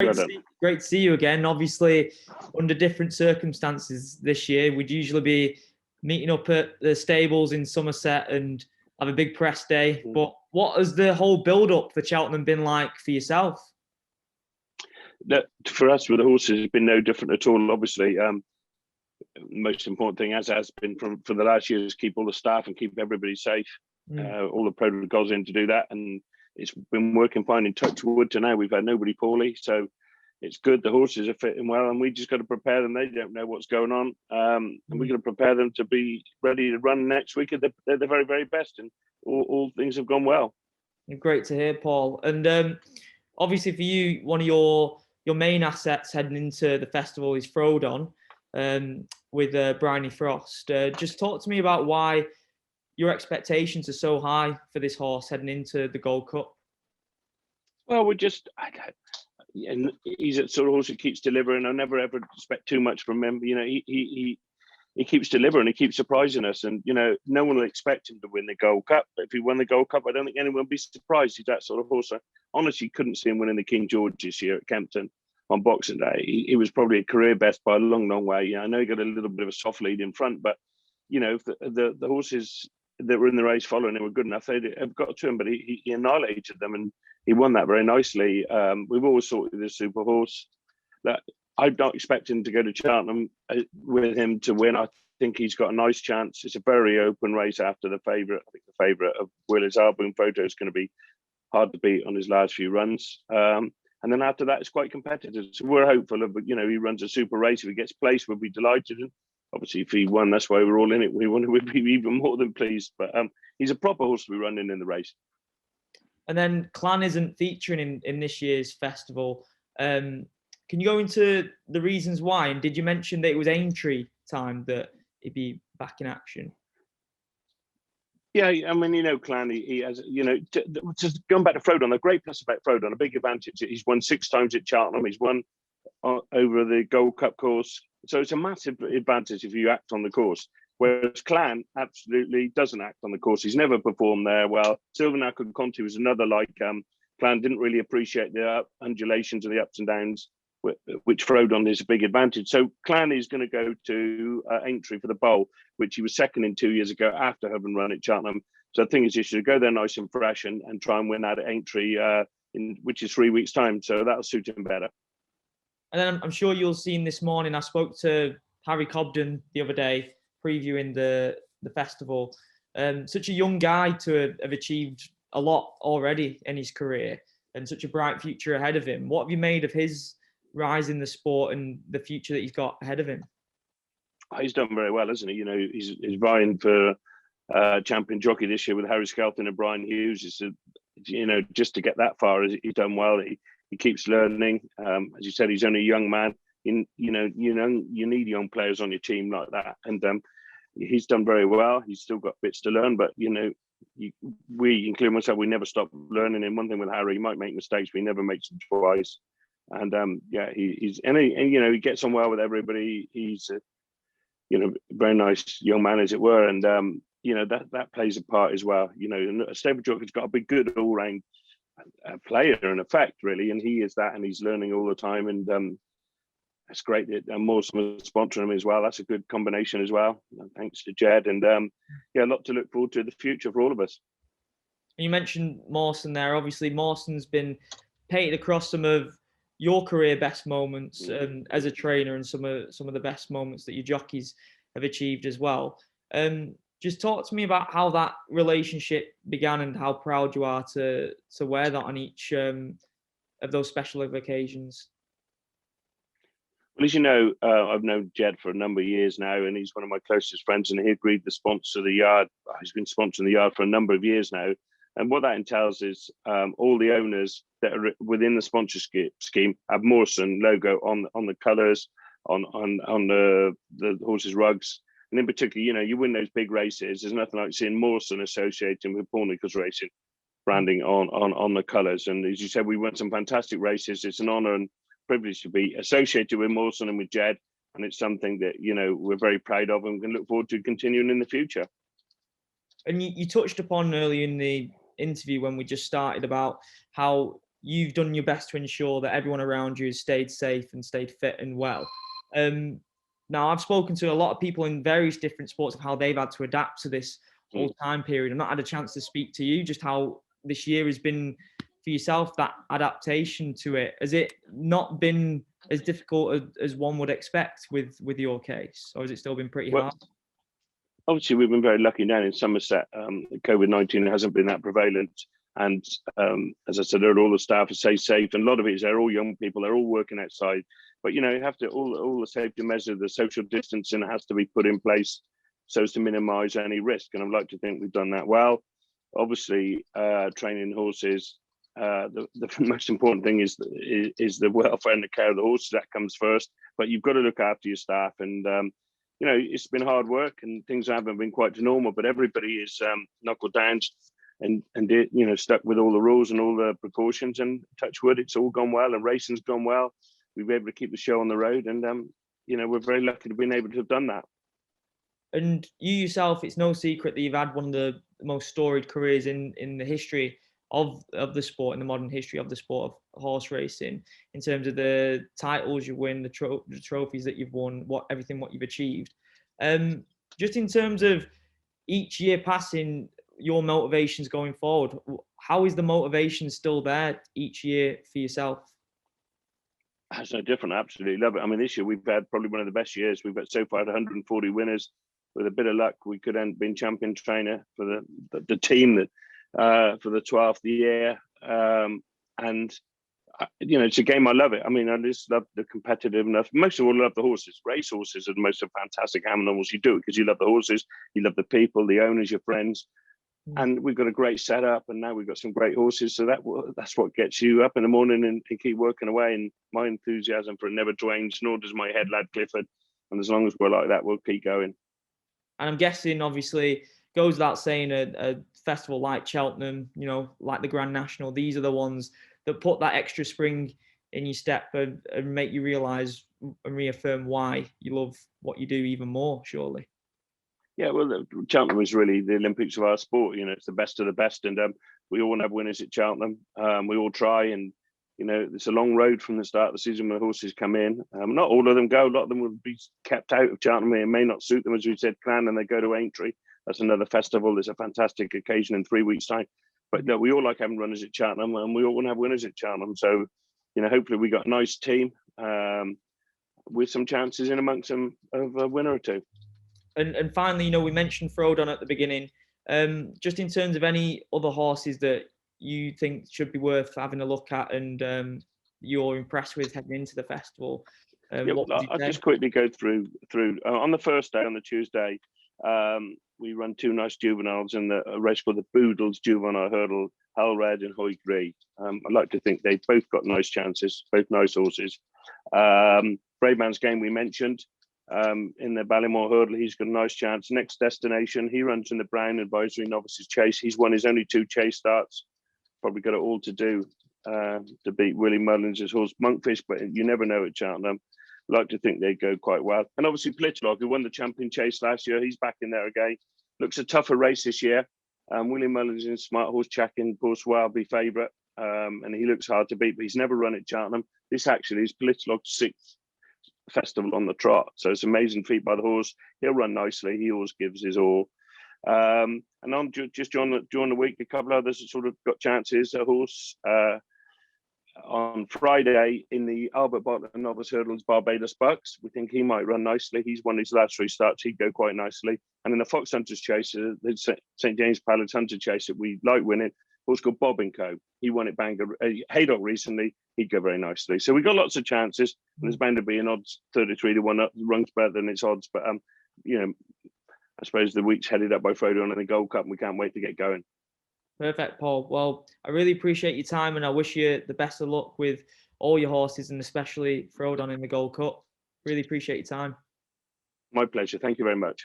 Great to see you again. Obviously, under different circumstances this year, we'd usually be meeting up at the stables in Somerset and have a big press day. But what has the whole build-up for Cheltenham been like for yourself? For us with the horses, it's been no different at all. Obviously, most important thing, as has been for the last year, is keep all the staff and keep everybody safe. All the protocols in to do that, and it's been working fine. In touch wood to now, we've had nobody poorly, so it's good. The horses are fitting well, and we just got to prepare them. They don't know what's going on, and we're going to prepare them to be ready to run next week. They're the very, very best, and all things have gone well. Great to hear, Paul. And obviously, for you, one of your main assets heading into the festival is Frodon, with Bryony Frost. Just talk to me about why your expectations are so high for this horse heading into the Gold Cup. Well, he's a sort of horse that keeps delivering. I never ever expect too much from him. You know, he keeps delivering. He keeps surprising us, and you know, no one will expect him to win the Gold Cup. But if he won the Gold Cup, I don't think anyone would be surprised. He's that sort of horse. I honestly couldn't see him winning the King George this year at Kempton on Boxing Day. He was probably a career best by a long, long way. I know he got a little bit of a soft lead in front, but you know, if the horses that were in the race following him were good enough, they'd have got to him, but he annihilated them, and he won that very nicely. We've always thought he was a super horse. That I don't expect him to go to Cheltenham with him to win. I think he's got a nice chance. It's a very open race after the favourite. I think the favourite of Willis Album Photo is going to be hard to beat on his last few runs. And then after that, it's quite competitive. So we're hopeful of, you know, he runs a super race. If he gets placed, we'll be delighted. And obviously, if he won, that's why we're all in it. We'd be even more than pleased. But he's a proper horse to be running in the race. And then Clan isn't featuring in this year's festival. Can you go into the reasons why? And did you mention that it was Aintree time that he'd be back in action? Yeah, I mean, you know, Clan, he has, you know, just going back to Frodon, a great plus about Frodon, a big advantage. He's won 6 times at Cheltenham. He's won over the Gold Cup course. So it's a massive advantage if you act on the course. Whereas Clan absolutely doesn't act on the course. He's never performed there well. Silvernacle Conti was another like Clan didn't really appreciate the undulations and the ups and downs, which Frodon is a big advantage. So Clan is going to go to Aintree for the bowl, which he was second in 2 years ago after having run at Cheltenham. So the thing is, he should go there nice and fresh and try and win that at Aintree, which is 3 weeks' time. So that'll suit him better. And then I'm sure you'll see this morning, I spoke to Harry Cobden the other day, previewing the festival. Such a young guy to have achieved a lot already in his career and such a bright future ahead of him. What have you made of his rise in the sport and the future that he's got ahead of him? He's done very well, hasn't he? You know, he's vying for champion jockey this year with Harry Skelton and Brian Hughes. It's you know, just to get that far, he's done well. He keeps learning. As you said, he's only a young man. You need young players on your team like that, and he's done very well. He's still got bits to learn, but you know, we, including myself, we never stop learning. And one thing with Harry, he might make mistakes, but he never makes them twice. And yeah, he's you know, he gets on well with everybody. He's a, you know, very nice young man, as it were, and you know, that plays a part as well. You know, a stable jockey's got to be good all round player in effect, really, and he is that, and he's learning all the time, and that's great that Morson was sponsoring him as well. That's a good combination as well, thanks to Jed, and yeah, a lot to look forward to in the future for all of us. You mentioned Morson there. Obviously, Morson's been painted across some of your career best moments as a trainer, and some of the best moments that your jockeys have achieved as well. Just talk to me about how that relationship began and how proud you are to wear that on each of those special occasions. Well, as you know, I've known Jed for a number of years now, and he's one of my closest friends, and he agreed to sponsor the yard. He's been sponsoring the yard for a number of years now. And what that entails is all the owners that are within the sponsorship scheme have Morson logo on the colours, on the horses' rugs. And in particular, you know, you win those big races, there's nothing like seeing Morson associating with Paul Nicholls Racing branding on the colours. And as you said, we won some fantastic races. It's an honour and privilege to be associated with Morson and with Jed. And it's something that, you know, we're very proud of and can look forward to continuing in the future. And you touched upon earlier in the interview when we just started about how you've done your best to ensure that everyone around you has stayed safe and stayed fit and well. Now, I've spoken to a lot of people in various different sports of how they've had to adapt to this whole time period. I've not had a chance to speak to you just how this year has been for yourself, that adaptation to it. Has it not been as difficult as one would expect with your case, or has it still been pretty hard? Obviously, we've been very lucky down in Somerset. COVID-19 hasn't been that prevalent. And as I said, all the staff are safe, and a lot of it is they're all young people. They're all working outside. But you have to all the safety measures, the social distancing has to be put in place so as to minimise any risk. And I'd like to think we've done that well. Obviously, training horses. The most important thing is the welfare and the care of the horses. That comes first. But you've got to look after your staff, and it's been hard work, and things haven't been quite to normal. But everybody is knuckled down and stuck with all the rules and all the precautions. And touch wood, it's all gone well, and racing's gone well. We've been able to keep the show on the road, and we're very lucky to have been able to have done that. And you yourself, it's no secret that you've had one of the most storied careers in the history of the sport, in the modern history of the sport of horse racing, in terms of the titles you win, the trophies that you've won, what you've achieved. Just in terms of each year passing, your motivations going forward, how is the motivation still there each year for yourself? It's no different. I absolutely love it. I mean, this year we've had probably one of the best years. We've got so far 140 winners. With a bit of luck, we could end been champion trainer for the team that for the 12th year. And it's a game I love it. I mean, I just love the competitiveness. Most of all, I love the horses. Race horses are the most fantastic animals. You do it because you love the horses, you love the people, the owners, your friends. And we've got a great setup, and now we've got some great horses. So that's what gets you up in the morning and keep working away. And my enthusiasm for it never drains, nor does my head lad Clifford. And as long as we're like that, we'll keep going. And I'm guessing, obviously, goes without saying, a festival like Cheltenham, like the Grand National, these are the ones that put that extra spring in your step and make you realise and reaffirm why you love what you do even more, surely. Yeah, well, Cheltenham is really the Olympics of our sport. It's the best of the best, and we all have winners at Cheltenham. We all try, and it's a long road from the start of the season when the horses come in. Not all of them go. A lot of them will be kept out of Cheltenham. It may not suit them, as we said, Clan, and they go to Aintree. That's another festival. It's a fantastic occasion in 3 weeks' time. But no, we all like having runners at Cheltenham, and we all want to have winners at Cheltenham. So, hopefully we got a nice team with some chances in amongst them of a winner or two. And finally, we mentioned Frodon at the beginning. Just in terms of any other horses that you think should be worth having a look at and you're impressed with heading into the festival, I'll just quickly go through. On the first day, on the Tuesday, we run two nice juveniles in a race called the Boodles Juvenile Hurdle, Hull Red and Hoy Grey. I'd like to think they've both got nice chances, both nice horses. Brave Man's Game we mentioned. In the Ballymore Hurdle, he's got a nice chance. Next Destination, he runs in the Brown Advisory Novices Chase. He's won his only 2 chase starts. Probably got it all to do to beat Willie Mullins' horse Monkfish, but you never know at Cheltenham. Like to think they go quite well. And obviously Plitlock, who won the champion chase last year, he's back in there again. Looks a tougher race this year. Willie Mullins in Smart Horse Check in Bourse-Welby favourite, and he looks hard to beat, but he's never run at Cheltenham. This actually is Plitlock's 6th festival on the trot, so it's amazing feat by the horse. He'll run nicely. He always gives his all. And on just during the week, a couple of others have sort of got chances. A horse on Friday in the Albert Butler Novice Hurdles, Barbados Bucks. We think he might run nicely. He's won his last 3 starts. He'd go quite nicely. And in the Fox Hunters Chase, the St James Palace Hunter Chase that we like winning, horse called Bob & Co. He won at Bangor Haydock recently. He'd go very nicely. So we've got lots of chances. And there's bound to be an odds 33 to 1 up. Rungs better than its odds. But, I suppose the week's headed up by Frodon and the Gold Cup, and we can't wait to get going. Perfect, Paul. Well, I really appreciate your time, and I wish you the best of luck with all your horses, and especially Frodon in the Gold Cup. Really appreciate your time. My pleasure. Thank you very much.